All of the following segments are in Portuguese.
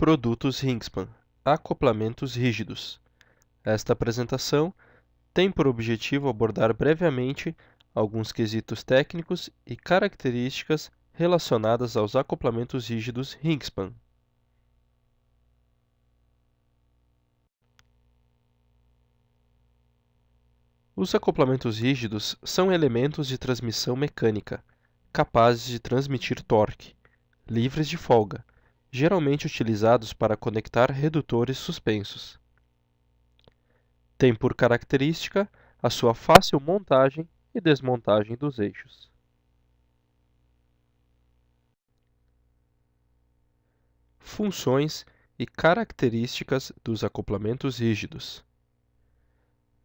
Produtos Hinkspan, acoplamentos rígidos. Esta apresentação tem por objetivo abordar brevemente alguns quesitos técnicos e características relacionadas aos acoplamentos rígidos Hinkspan. Os acoplamentos rígidos são elementos de transmissão mecânica, capazes de transmitir torque, livres de folga, geralmente utilizados para conectar redutores suspensos. Tem por característica a sua fácil montagem e desmontagem dos eixos. Funções e características dos acoplamentos rígidos.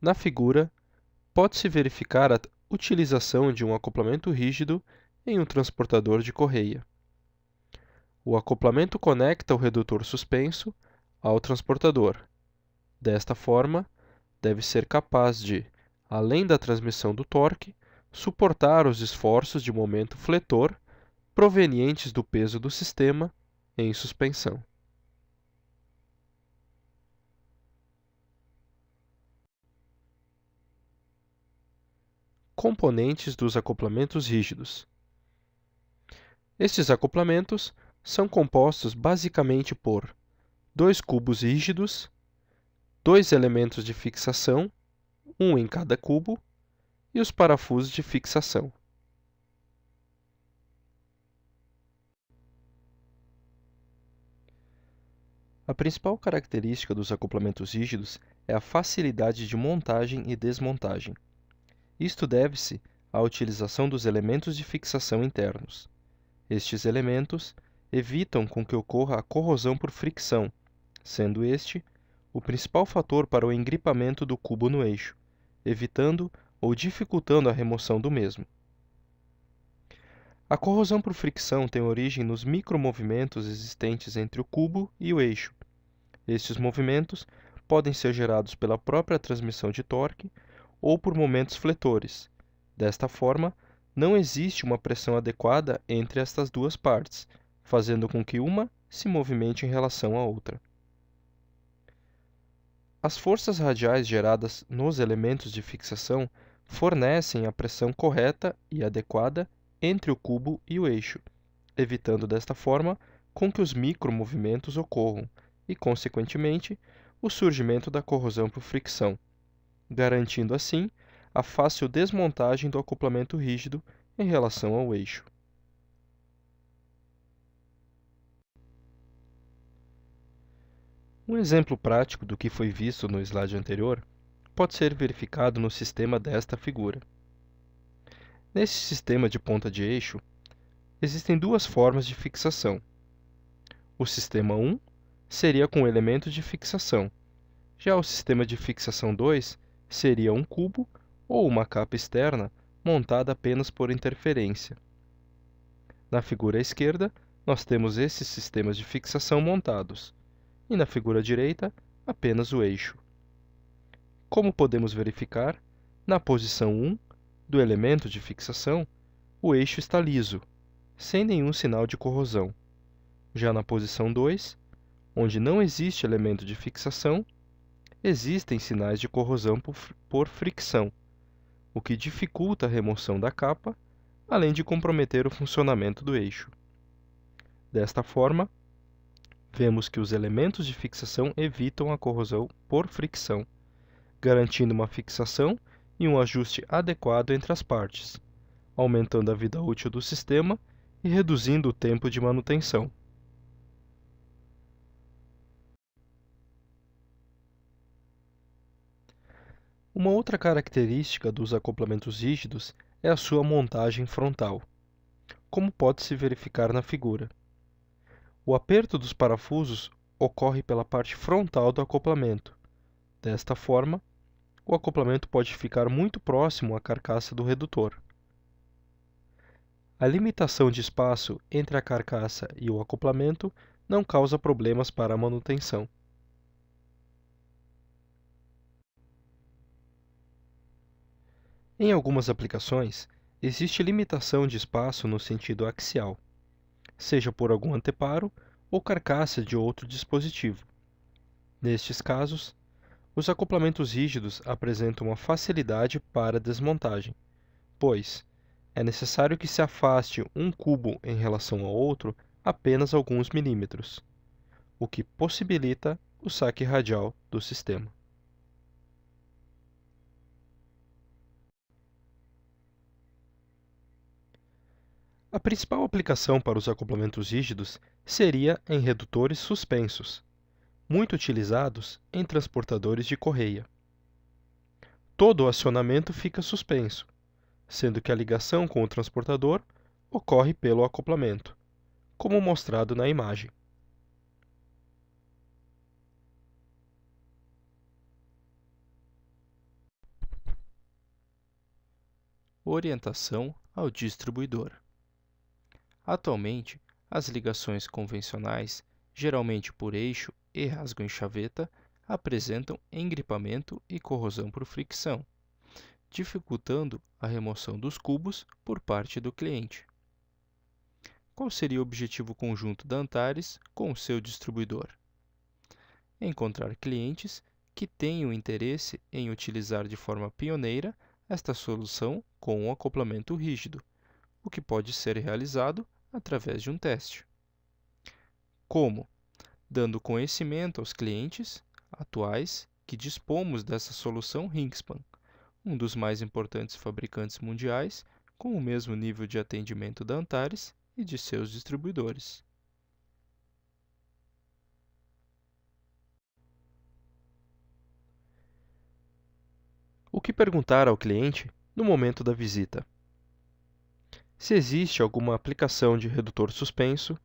Na figura, pode-se verificar a utilização de um acoplamento rígido em um transportador de correia. O acoplamento conecta o redutor suspenso ao transportador. Desta forma, deve ser capaz de, além da transmissão do torque, suportar os esforços de momento fletor provenientes do peso do sistema em suspensão. Componentes dos acoplamentos rígidos. Estes acoplamentos são compostos basicamente por dois cubos rígidos, dois elementos de fixação, um em cada cubo, e os parafusos de fixação. A principal característica dos acoplamentos rígidos é a facilidade de montagem e desmontagem. Isto deve-se à utilização dos elementos de fixação internos. Estes elementos evitam com que ocorra a corrosão por fricção, sendo este o principal fator para o engripamento do cubo no eixo, evitando ou dificultando a remoção do mesmo. A corrosão por fricção tem origem nos micromovimentos existentes entre o cubo e o eixo. Estes movimentos podem ser gerados pela própria transmissão de torque ou por momentos fletores. Desta forma, não existe uma pressão adequada entre estas duas partes, fazendo com que uma se movimente em relação à outra. As forças radiais geradas nos elementos de fixação fornecem a pressão correta e adequada entre o cubo e o eixo, evitando desta forma com que os micromovimentos ocorram e, consequentemente, o surgimento da corrosão por fricção, garantindo assim a fácil desmontagem do acoplamento rígido em relação ao eixo. Um exemplo prático do que foi visto no slide anterior pode ser verificado no sistema desta figura. Nesse sistema de ponta de eixo, existem duas formas de fixação. O sistema 1 seria com elementos de fixação. Já o sistema de fixação 2 seria um cubo ou uma capa externa montada apenas por interferência. Na figura à esquerda, nós temos esses sistemas de fixação montados, e na figura à direita, apenas o eixo. Como podemos verificar, na posição 1 do elemento de fixação, o eixo está liso, sem nenhum sinal de corrosão. Já na posição 2, onde não existe elemento de fixação, existem sinais de corrosão por fricção, o que dificulta a remoção da capa, além de comprometer o funcionamento do eixo. Desta forma, vemos que os elementos de fixação evitam a corrosão por fricção, garantindo uma fixação e um ajuste adequado entre as partes, aumentando a vida útil do sistema e reduzindo o tempo de manutenção. Uma outra característica dos acoplamentos rígidos é a sua montagem frontal, como pode-se verificar na figura. O aperto dos parafusos ocorre pela parte frontal do acoplamento. Desta forma, o acoplamento pode ficar muito próximo à carcaça do redutor. A limitação de espaço entre a carcaça e o acoplamento não causa problemas para a manutenção. Em algumas aplicações, existe limitação de espaço no sentido axial, seja por algum anteparo ou carcaça de outro dispositivo. Nestes casos, os acoplamentos rígidos apresentam uma facilidade para desmontagem, pois é necessário que se afaste um cubo em relação ao outro apenas alguns milímetros, o que possibilita o saque radial do sistema. A principal aplicação para os acoplamentos rígidos seria em redutores suspensos, muito utilizados em transportadores de correia. Todo o acionamento fica suspenso, sendo que a ligação com o transportador ocorre pelo acoplamento, como mostrado na imagem. Orientação ao distribuidor. Atualmente, as ligações convencionais, geralmente por eixo e rasgo em chaveta, apresentam engripamento e corrosão por fricção, dificultando a remoção dos cubos por parte do cliente. Qual seria o objetivo conjunto da Antares com o seu distribuidor? Encontrar clientes que tenham interesse em utilizar de forma pioneira esta solução com um acoplamento rígido, o que pode ser realizado através de um teste. Como? Dando conhecimento aos clientes atuais que dispomos dessa solução Rinkspan, um dos mais importantes fabricantes mundiais, com o mesmo nível de atendimento da Antares e de seus distribuidores. O que perguntar ao cliente no momento da visita? Se existe alguma aplicação de redutor suspenso,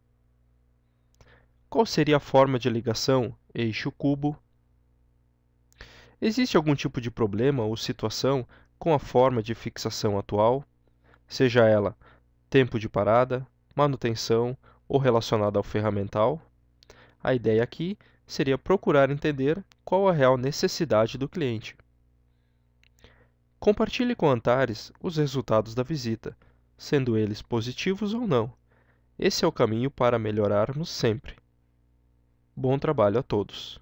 qual seria a forma de ligação eixo-cubo? Existe algum tipo de problema ou situação com a forma de fixação atual, seja ela tempo de parada, manutenção ou relacionada ao ferramental? A ideia aqui seria procurar entender qual a real necessidade do cliente. Compartilhe com a Antares os resultados da visita, sendo eles positivos ou não. Esse é o caminho para melhorarmos sempre. Bom trabalho a todos!